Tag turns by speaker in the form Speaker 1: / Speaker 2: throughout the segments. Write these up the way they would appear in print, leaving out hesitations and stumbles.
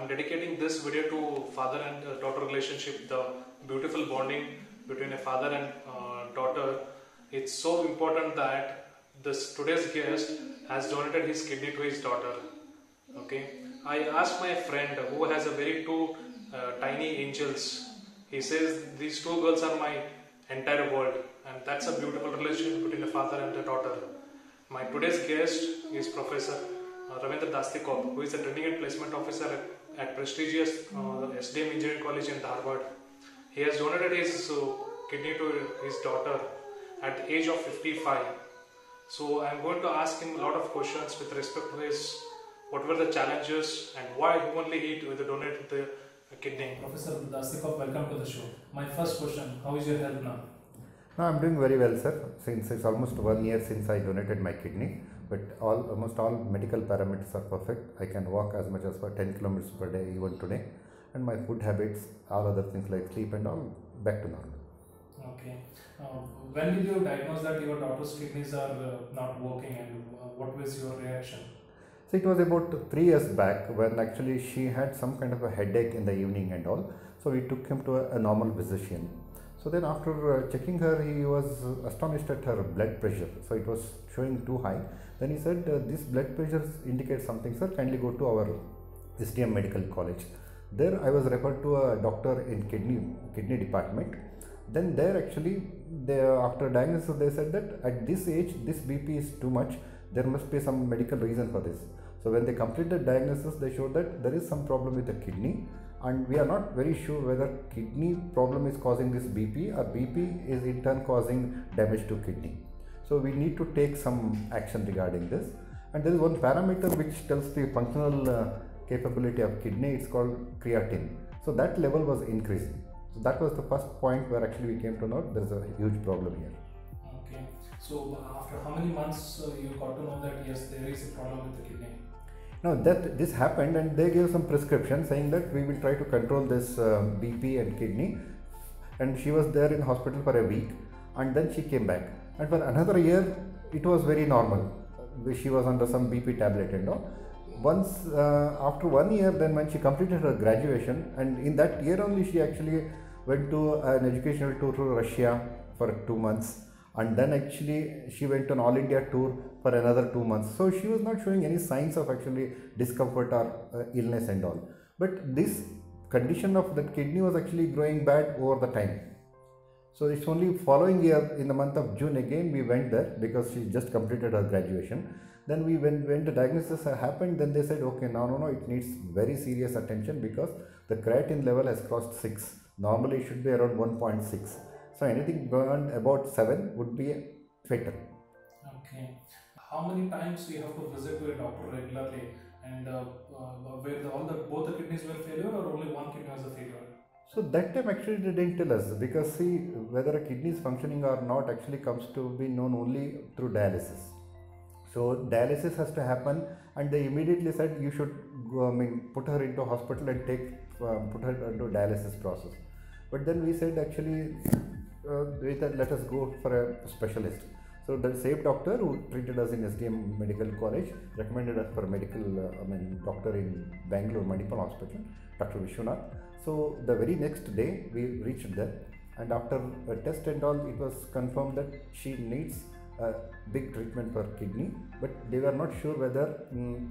Speaker 1: I'm dedicating this video to father and daughter relationship, the beautiful bonding between a father and daughter. It's so important that this today's guest has donated his kidney to his daughter. Okay, I asked my friend who has a very two tiny angels. He says these two girls are my entire world, and that's a beautiful relationship between a father and a daughter. My today's guest is Professor Ravindra Dastikop, who is a training and placement officer at prestigious SDM Engineering College in Dharwad. He has donated his kidney to his daughter at the age of 55. So I'm going to ask him a lot of questions with respect to his, what were the challenges and why only he donated the kidney. Professor Dastikop, welcome to the show. My first question, how is your health now?
Speaker 2: No, I'm doing very well, sir. Since it's almost 1 year since I donated my kidney, but almost all medical parameters are perfect. I can walk as much as for 10 kilometers per day even today, and my food habits, all other things like sleep and all, back to normal.
Speaker 1: Okay. When did you diagnose that your daughter's kidneys are not working, and what was your reaction?
Speaker 2: So it was about 3 years back when actually she had some kind of a headache in the evening and all. So we took him to a normal physician. So then after checking her, he was astonished at her blood pressure. So it was showing too high. Then he said, this blood pressure indicates something, sir. Kindly go to our SDM Medical College. There I was referred to a doctor in kidney department. Then there actually, after diagnosis, they said that at this age, this BP is too much. There must be some medical reason for this. So when they completed diagnosis, they showed that there is some problem with the kidney. And we are not very sure whether kidney problem is causing this BP or BP is in turn causing damage to kidney. So we need to take some action regarding this. And there is one parameter which tells the functional capability of kidney. It's called creatine. So that level was increasing. So that was the first point where actually we came to know there is a huge problem here.
Speaker 1: Okay. So after how many months you got to know that yes, there is a problem with the kidney?
Speaker 2: Now that this happened and they gave some prescription saying that we will try to control this BP and kidney, and she was there in hospital for a week and then she came back, and for another year it was very normal. She was under some BP tablet and all. Once after 1 year, then when she completed her graduation, and in that year only she actually went to an educational tour to Russia for 2 months, and then actually she went on all India tour for another 2 months. So she was not showing any signs of actually discomfort or illness and all. But this condition of the kidney was actually growing bad over the time. So it's only following year in the month of June again we went there because she just completed her graduation. Then when the diagnosis happened, then they said, okay, no, it needs very serious attention because the creatine level has crossed 6. Normally it should be around 1.6. So anything beyond about 7 would be fatal.
Speaker 1: Okay. How many times we have to visit to a doctor regularly, and where both the kidneys were failure or only one kidney was a failure?
Speaker 2: So that time actually they didn't tell us, because see, whether a kidney is functioning or not actually comes to be known only through dialysis. So dialysis has to happen, and they immediately said you should go, put her into hospital and put her into dialysis process. But then we said actually let us go for a specialist. So the same doctor who treated us in SDM Medical College recommended us for a medical doctor in Bangalore Manipal Hospital, Dr. Vishwanath. So the very next day we reached there, and after a test and all, it was confirmed that she needs a big treatment for kidney, but they were not sure whether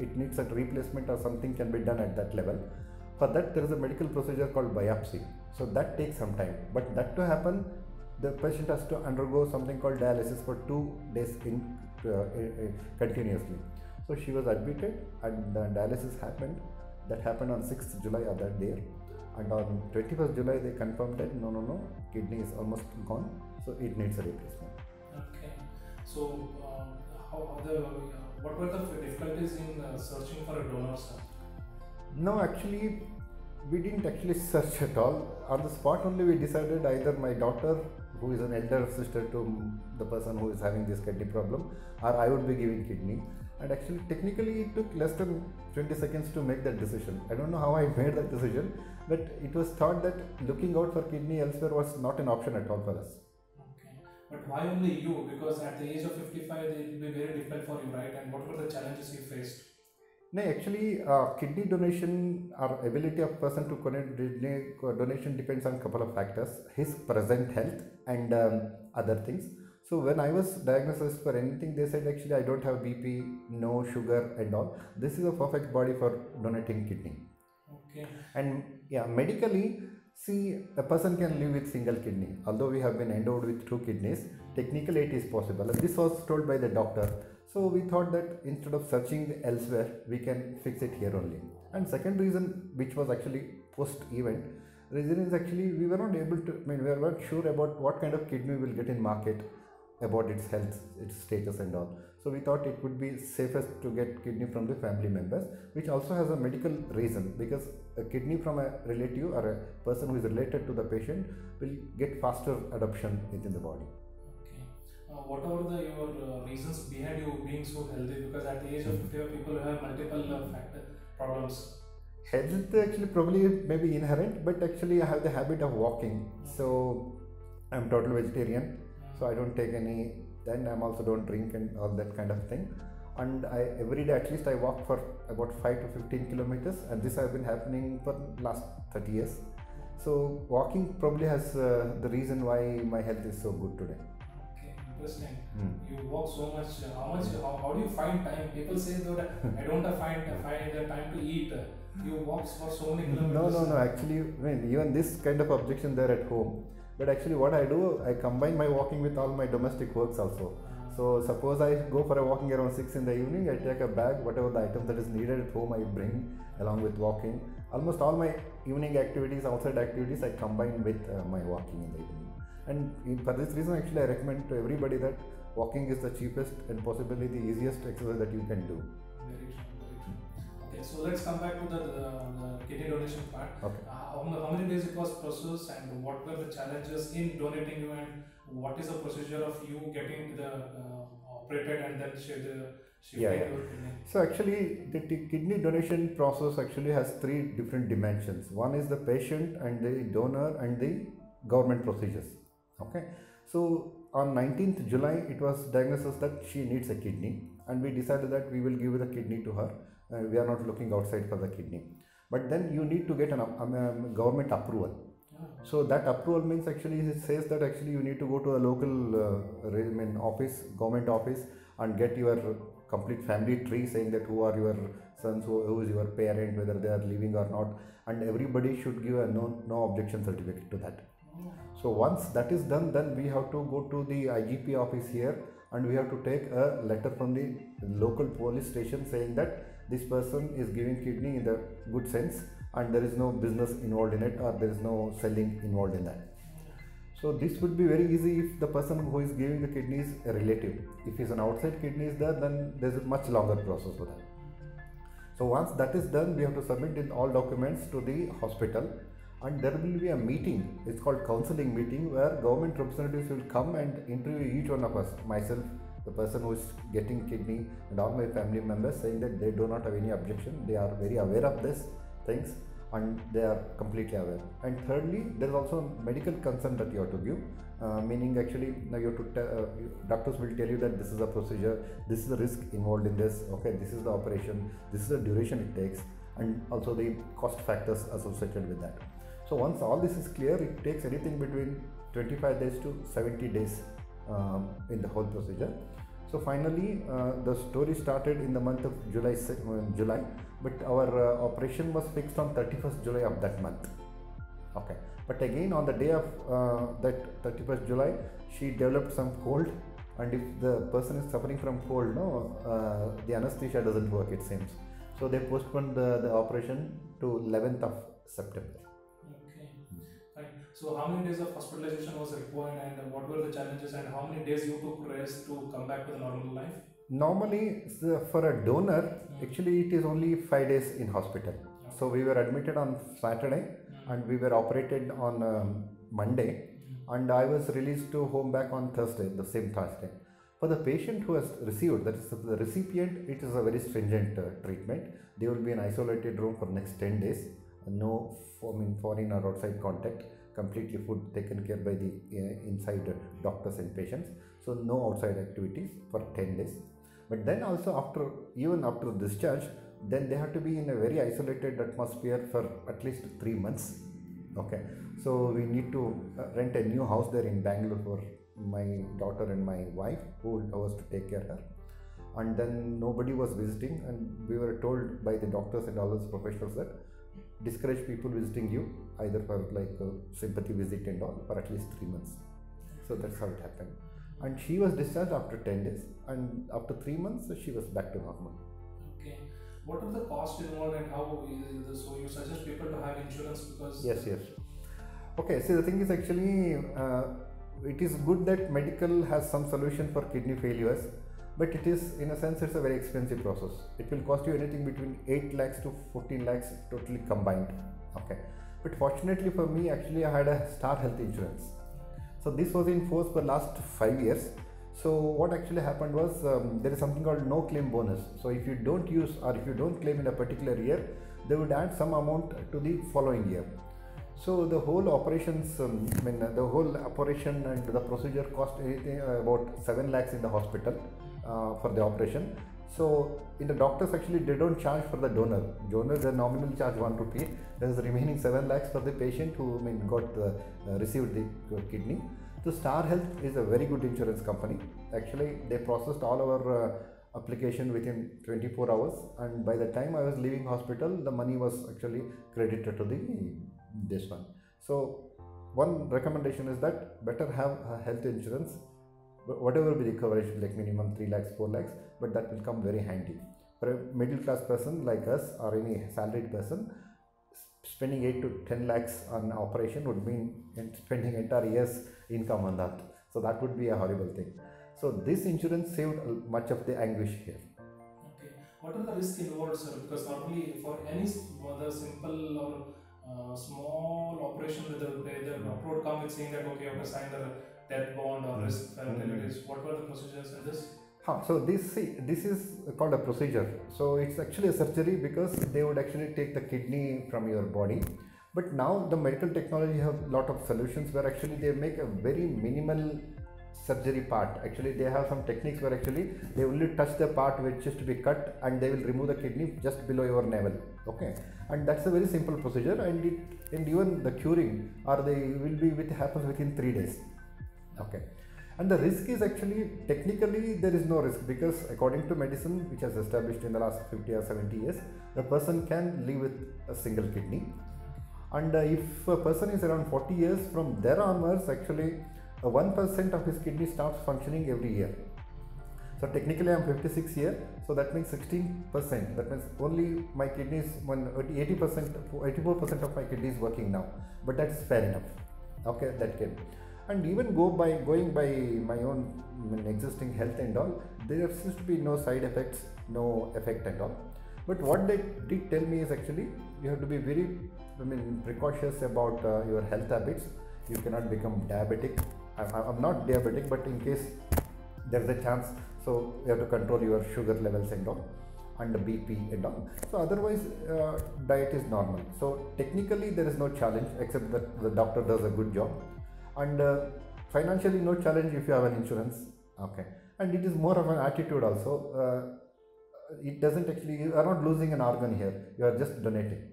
Speaker 2: it needs a replacement or something can be done at that level. For that there is a medical procedure called biopsy. So that takes some time, but that to happen, the patient has to undergo something called dialysis for 2 days continuously. So she was admitted and the dialysis happened. That happened on 6th July of that day, and on 21st July they confirmed that no, kidney is almost gone, so it needs a replacement.
Speaker 1: Okay. So what were the difficulties in searching for a donor, sir?
Speaker 2: No, actually we didn't actually search at all. On the spot only we decided either my daughter, who is an elder sister to the person who is having this kidney problem, or I would be giving kidney. And actually technically it took less than 20 seconds to make that decision. I don't know how I made that decision, but it was thought that looking out for kidney elsewhere was not an option at all for us.
Speaker 1: Okay. But why only you? Because at the age of 55 it will be very difficult for you, right? And what were the challenges you faced?
Speaker 2: No, actually, kidney donation or ability of person to connect kidney donation depends on couple of factors: his present health and other things. So when I was diagnosed for anything, they said actually I don't have BP, no sugar and all. This is a perfect body for donating kidney.
Speaker 1: Okay.
Speaker 2: And yeah, medically, see, a person can live with single kidney. Although we have been endowed with two kidneys, technically it is possible. And this was told by the doctor. So we thought that instead of searching elsewhere, we can fix it here only. And second reason, which was actually post-event, reason is actually we were not able to, I mean, we were not sure about what kind of kidney we will get in market, about its health, its status and all. So we thought it would be safest to get kidney from the family members, which also has a medical reason, because a kidney from a relative or a person who is related to the patient will get faster adoption within the body.
Speaker 1: Okay. What are your reasons behind you being so healthy? Because at the age of 50, people have multiple problems.
Speaker 2: Health actually probably maybe inherent, but actually I have the habit of walking. So I'm total vegetarian, so I don't take any, then I'm also don't drink and all that kind of thing. And I every day at least I walk for about 5 to 15 kilometers, and this has been happening for last 30 years. So walking probably has the reason why my health is so good today.
Speaker 1: Okay, interesting. You walk so much. How do you find time? People say that I don't find the time to eat. You walk for so many kilometers.
Speaker 2: No. Actually, I mean, even this kind of objection there at home. But actually, what I do, I combine my walking with all my domestic works also. So suppose I go for a walking around 6 in the evening, I take a bag, whatever the item that is needed at home I bring along with walking. Almost all my evening activities, outside activities, I combine with my walking in the evening. And for this reason, actually, I recommend to everybody that walking is the cheapest and possibly the easiest exercise that you can do.
Speaker 1: Very true. Okay, so let's come back to the kidney donation part.
Speaker 2: Okay.
Speaker 1: How many days it was processed, and what were the challenges in donating you, and what is the procedure of you getting the operated and then shifting your kidney?
Speaker 2: So actually the kidney donation process actually has three different dimensions. One is the patient and the donor and the government procedures. Okay. So on 19th July it was diagnosed that she needs a kidney, and we decided that we will give the kidney to her. We are not looking outside for the kidney. But then you need to get an government approval. So that approval means actually it says that actually you need to go to a local office, government office, and get your complete family tree saying that who are your sons, who is your parent, whether they are living or not, and everybody should give a no objection certificate to that. So once that is done, then we have to go to the IGP office here, and we have to take a letter from the local police station saying that this person is giving kidney in the good sense, and there is no business involved in it, or there is no selling involved in that. So this would be very easy if the person who is giving the kidney is a relative. If it's an outside kidney is there, then there is a much longer process for that. So once that is done, we have to submit in all documents to the hospital, and there will be a meeting. It's called counseling meeting, where government representatives will come and interview each one of us, myself, the person who is getting kidney, and all my family members, saying that they do not have any objection. They are very aware of this things, and they are completely aware. And thirdly, there is also medical consent that you have to give, meaning actually now you have to doctors will tell you that this is a procedure, this is the risk involved in this, okay, this is the operation, this is the duration it takes, and also the cost factors associated with that. So once all this is clear, it takes anything between 25 days to 70 days in the whole procedure. So finally, the story started in the month of July, but our operation was fixed on 31st July of that month. Okay, but again on the day of that 31st July, she developed some cold, and if the person is suffering from cold, the anesthesia doesn't work, it seems. So they postponed the operation to 11th of September.
Speaker 1: So how many days of hospitalization was required, and what were the challenges, and how many days you took rest to come back to the normal life?
Speaker 2: Normally, for a donor, actually it is only 5 days in hospital. Okay. So we were admitted on Saturday, and we were operated on Monday, and I was released to home back on Thursday, the same Thursday. For the patient who has received, that is the recipient, it is a very stringent treatment. They will be in isolated room for next 10 days. No foreign or outside contact, completely food taken care by the inside doctors and patients. So no outside activities for 10 days. But then also even after discharge, then they have to be in a very isolated atmosphere for at least 3 months. Okay, so we need to rent a new house there in Bangalore for my daughter and my wife, who was to take care of her. And then nobody was visiting, and we were told by the doctors and all those professionals that discourage people visiting you, either for like a sympathy visit and all, for at least 3 months. So that's how it happened. And she was discharged after 10 days, and after 3 months she was back to normal.
Speaker 1: Okay. What are the costs involved, and how so you suggest people to have insurance because
Speaker 2: Yes. Okay, see, the thing is actually it is good that medical has some solution for kidney failures, but it is, in a sense, it's a very expensive process. It will cost you anything between 8 lakhs to 14 lakhs totally combined. Okay, but fortunately for me, actually I had a Star Health insurance. So this was in force for last 5 years. So what actually happened was there is something called no claim bonus. So if you don't use, or if you don't claim in a particular year, they would add some amount to the following year. So the whole operations, the whole operation and the procedure cost anything about 7 lakhs in the hospital for the operation. So in the doctors, actually they don't charge for the donor. Donors, they nominally charge 1 rupee. There is the remaining 7 lakhs for the patient who received the kidney. So Star Health is a very good insurance company. Actually, they processed all our application within 24 hours, and by the time I was leaving hospital, the money was actually credited to this one. So one recommendation is that better have a health insurance, whatever be the coverage, like minimum 3 lakhs, 4 lakhs, but that will come very handy. For a middle class person like us or any salaried person, spending 8 to 10 lakhs on operation would mean spending entire year's income on that. So that would be a horrible thing. So this insurance saved much of the anguish here.
Speaker 1: Okay. What are the risks involved, sir? Because normally for any whether simple or small operation, the report comes with saying that okay, you have to sign the death bond or risk relatives. What were the procedures in this?
Speaker 2: So this is called a procedure. So it's actually a surgery because they would actually take the kidney from your body. But now the medical technology have a lot of solutions where actually they make a very minimal surgery part. Actually they have some techniques where actually they only touch the part which is to be cut, and they will remove the kidney just below your navel. Okay, and that's a very simple procedure, and even the curing happens within 3 days. Okay. And the risk is actually, technically there is no risk, because according to medicine, which has established in the last 50 or 70 years, the person can live with a single kidney. And if a person is around 40 years, from there onwards, actually 1% of his kidney starts functioning every year. So technically I am 56 years, so that means 16%. That means only my kidneys, 84% of my kidney is working now. But that's fair enough. Okay, that can. And even going by my own existing health and all, there seems to be no side effects, no effect and all. But what they did tell me is actually you have to be very precautious about your health habits. You cannot become diabetic. I'm not diabetic, but in case there's a chance, so you have to control your sugar levels and all, and the BP and all. So otherwise diet is normal. So technically there is no challenge, except that the doctor does a good job. And financially no challenge if you have an insurance. Okay, and it is more of an attitude also. It doesn't actually, you are not losing an organ here, you are just donating.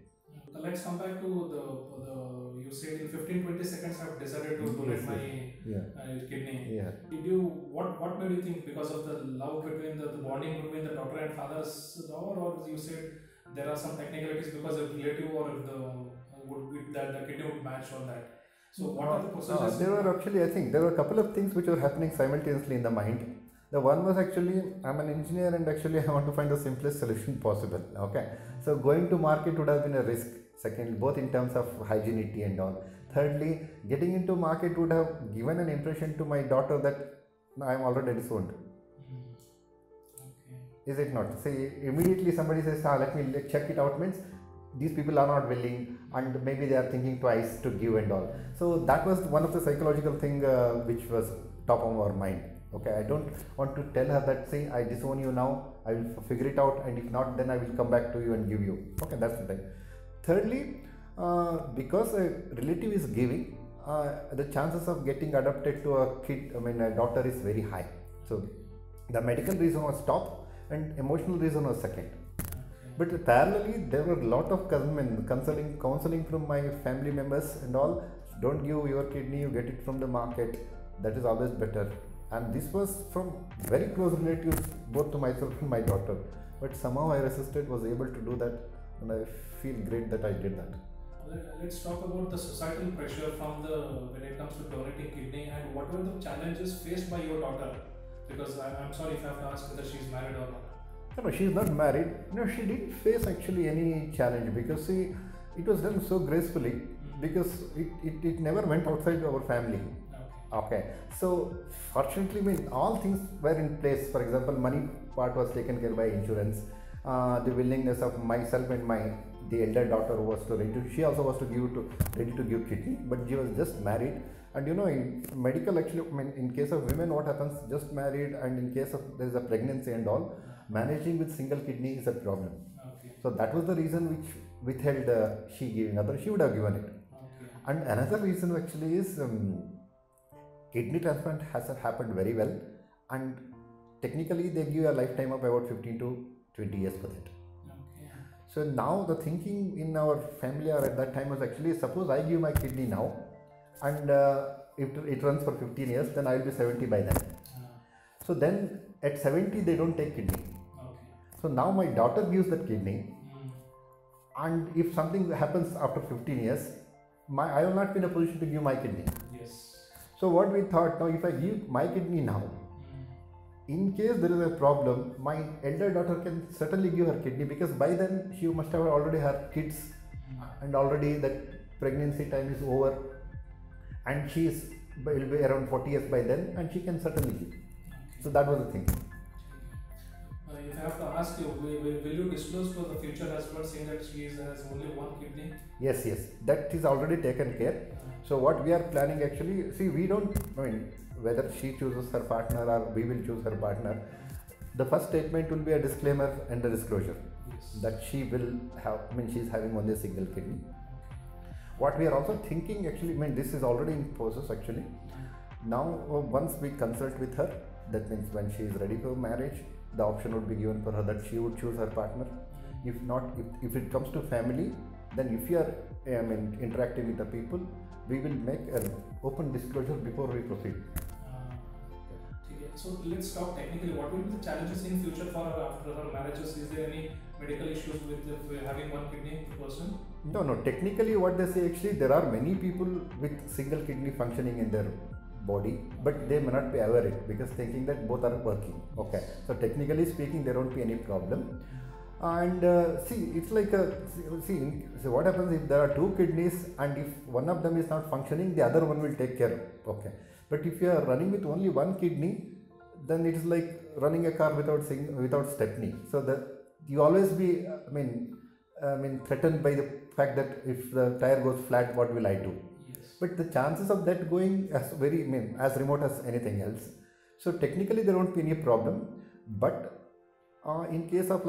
Speaker 1: Let's come back to the you said in 15-20 seconds I've decided to donate my kidney.
Speaker 2: Yeah.
Speaker 1: Did you, what made you think, because of the love between the bonding between the daughter and father's love, or you said there are some technicalities because of relative, or if the kidney would match on that? So what are the procedures?
Speaker 2: There were actually, I think there were a couple of things which were happening simultaneously in the mind. The one was actually, I'm an engineer and actually I want to find the simplest solution possible. Okay, so going to market would have been a risk. Second, both in terms of hygienity and all. Thirdly, getting into market would have given an impression to my daughter that I am already disowned.
Speaker 1: Okay.
Speaker 2: Is it not? Say immediately somebody says, let me check it out, means these people are not willing, and maybe they are thinking twice to give and all. So that was one of the psychological thing which was top of our mind. Okay, I don't want to tell her that, say, I disown you now, I will figure it out, and if not, then I will come back to you and give you. Okay, that's the thing. Thirdly, because a relative is giving, the chances of getting adopted to a daughter is very high. So the medical reason was top and emotional reason was second. But parallelly, there were a lot of counseling from my family members and all. Don't give your kidney, you get it from the market. That is always better. And this was from very close relatives, both to myself and my daughter. But somehow I resisted, was able to do that, and I feel great that I did that.
Speaker 1: Let's talk about the societal pressure from when it comes to donating kidney, and what were the challenges faced by your daughter? Because I'm sorry if I have to ask whether she's married or not.
Speaker 2: No, she is not married. No, she didn't face actually any challenge because see, it was done so gracefully because it never went outside our family. Okay. So fortunately, all things were in place. For example, money part was taken care by insurance. The willingness of myself and the elder daughter was she also was ready to give kidney, but she was just married. And in medical actually, in case of women, what happens? Just married, and in case of there is a pregnancy and all, managing with single kidney is a problem.
Speaker 1: Okay.
Speaker 2: So that was the reason which withheld she giving. Other she would have given it.
Speaker 1: Okay.
Speaker 2: And another reason actually is kidney transplant has happened very well, and technically they give a lifetime of about 15 to 20 years for that.
Speaker 1: Okay.
Speaker 2: So now the thinking in our family or at that time was actually, suppose I give my kidney now, and if it runs for 15 years, then I will be 70 by then. So then at 70 they don't take kidney.
Speaker 1: Okay.
Speaker 2: So now my daughter gives that kidney, and if something happens after 15 years, I will not be in a position to give my kidney.
Speaker 1: Yes.
Speaker 2: So what we thought, now if I give my kidney now, in case there is a problem, my elder daughter can certainly give her kidney, because by then she must have already her kids, and already that pregnancy time is over, and she will be around 40 years by then, and she can certainly give. So that was the thing.
Speaker 1: If I have to ask you, will you disclose for the future husband, saying that she has only one kidney?
Speaker 2: Yes, that is already taken care. So what we are planning actually, see, we don't, whether she chooses her partner or we will choose her partner, the first statement will be a disclaimer and a disclosure.
Speaker 1: Yes.
Speaker 2: That she will have, she is having only a single kidney. What we are also thinking actually, this is already in process actually. Now once we consult with her, that means when she is ready for marriage, the option would be given for her that she would choose her partner. If not, if it comes to family, then if you are interacting with the people, we will make an open disclosure before we proceed.
Speaker 1: So let's talk technically. What will be the challenges in future for her after her marriages? Is there any medical issues with having one kidney person?
Speaker 2: No. Technically, what they say actually, there are many people with single kidney functioning in their body, but they may not be aware it because thinking that both are working. Okay. So technically speaking, there won't be any problem. And it's like so what happens if there are two kidneys and if one of them is not functioning, the other one will take care. Okay. But if you are running with only one kidney, then it is like running a car without stepney. So you always be threatened by the fact that if the tire goes flat, what will I do?
Speaker 1: Yes.
Speaker 2: But the chances of that going as as remote as anything else. So technically there won't be any problem, but in case of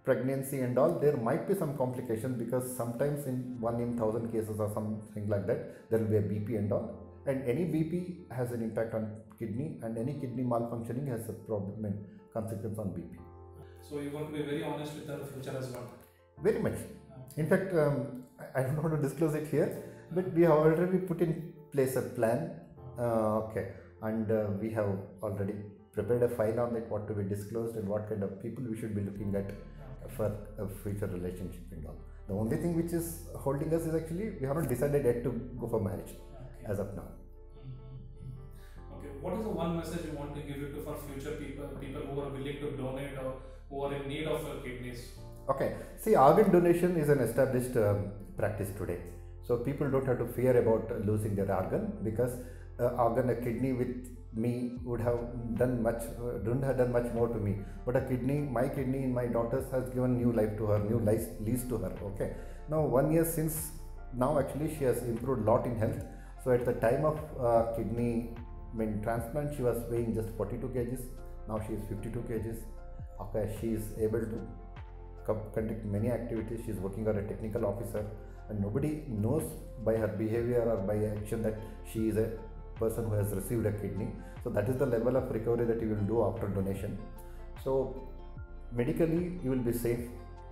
Speaker 2: pregnancy and all, there might be some complications because sometimes in 1 in 1,000 cases or something like that, there will be a BP and all. And any BP has an impact on kidney, and any kidney malfunctioning has a problem and consequence on BP.
Speaker 1: So you want to be very honest with the future as well?
Speaker 2: Very much. In fact, I don't want to disclose it here, but we have already put in place a plan. And we have already prepared a file on that, what to be disclosed and what kind of people we should be looking at for a future relationship and all. The only thing which is holding us is actually we haven't decided yet to go for marriage as of now.
Speaker 1: Okay, what is the one message you want to give it to for future people who are willing to donate or who are in need of kidneys?
Speaker 2: Okay, see, organ donation is an established practice today. So people don't have to fear about losing their organ, because a kidney with me would have done much, wouldn't have done much more to me. But my kidney in my daughter's has given new life to her, new lease to her. Okay. Now 1 year since now, actually she has improved a lot in health. So at the time of kidney transplant, she was weighing just 42 kgs. Now she is 52 kgs. Okay, she is able to conduct many activities. She is working as a technical officer, and nobody knows by her behavior or by action that she is a person who has received a kidney. So that is the level of recovery that you will do after donation. So medically you will be safe,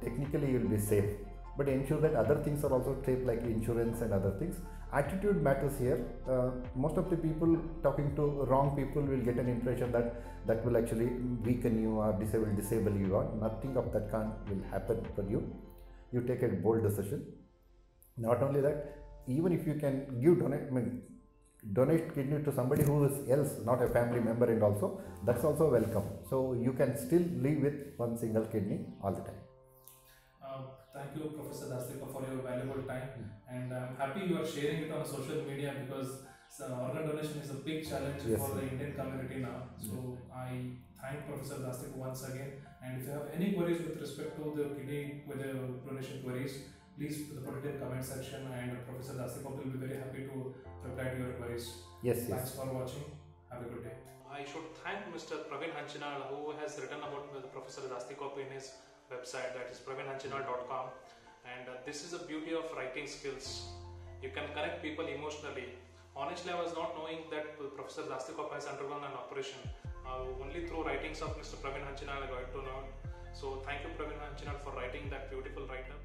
Speaker 2: technically you will be safe, but ensure that other things are also safe, like insurance and other things. Attitude matters here. Most of the people talking to wrong people will get an impression that will actually weaken you or disable you, or nothing of that kind will happen for you. You take a bold decision. Not only that, even if you can donate kidney to somebody who is else, not a family member, and also that's also welcome. So you can still live with one single kidney all the time.
Speaker 1: Thank you, Professor Dastikar, for your valuable time, and I'm happy you are sharing it on social media, because organ donation is a big challenge for the Indian community now. So I thank Professor Dastikar once again, and if you have any queries with respect to the kidney donation queries, please put it in comment section, and Professor Dastikar will be very happy to reply to your queries. Thanks for watching. Have a good day. I should thank Mr. Praveen Hanchinal, who has written about Professor Dastikar in his website, that is praveenhanchinal.com, and this is the beauty of writing skills. You can connect people emotionally. Honestly, I was not knowing that Professor Dastikar has undergone an operation. Only through writings of Mr. Praveen Hanchinal I got to know. So thank you, Praveen Hanchinal, for writing that beautiful write-up.